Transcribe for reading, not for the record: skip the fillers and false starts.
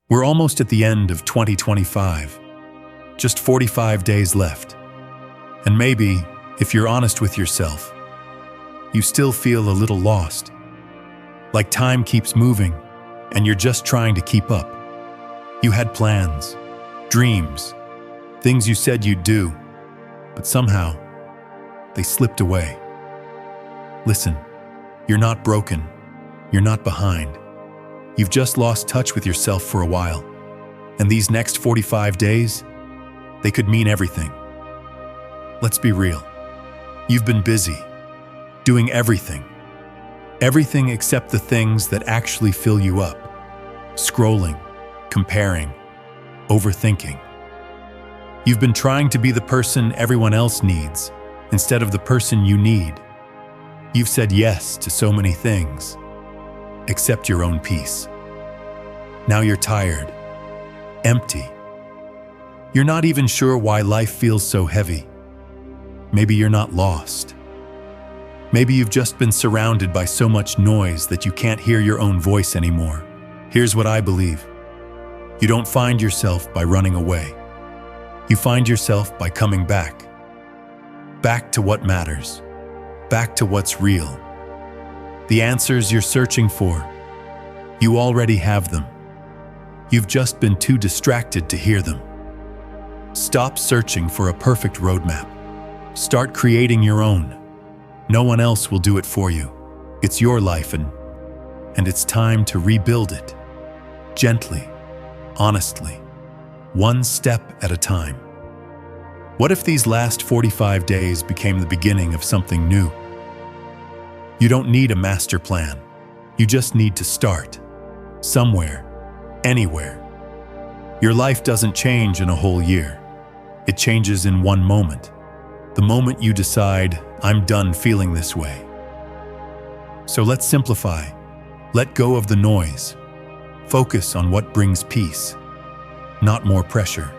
We're almost at the end of 2025. Just 45 days left. And maybe, if you're honest with yourself, you still feel a little lost. Like time keeps moving, and you're just trying to keep up. You had plans, dreams, things you said you'd do, but somehow, they slipped away. Listen, you're not broken. You're not behind. You've just lost touch with yourself for a while. And these next 45 days, they could mean everything. Let's be real. You've been busy, doing everything. Everything except the things that actually fill you up. Scrolling, comparing, overthinking. You've been trying to be the person everyone else needs instead of the person you need. You've said yes to so many things, except your own peace. Now you're tired, empty. You're not even sure why life feels so heavy. Maybe you're not lost. Maybe you've just been surrounded by so much noise that you can't hear your own voice anymore. Here's what I believe. You don't find yourself by running away. You find yourself by coming back. Back to what matters. Back to what's real. The answers you're searching for, you already have them. You've just been too distracted to hear them. Stop searching for a perfect roadmap. Start creating your own. No one else will do it for you. It's your life and it's time to rebuild it. Gently, honestly, one step at a time. What if these last 45 days became the beginning of something new? You don't need a master plan. You just need to start. Somewhere, anywhere. Your life doesn't change in a whole year. It changes in one moment. The moment you decide, I'm done feeling this way. So let's simplify. Let go of the noise. Focus on what brings peace, not more pressure.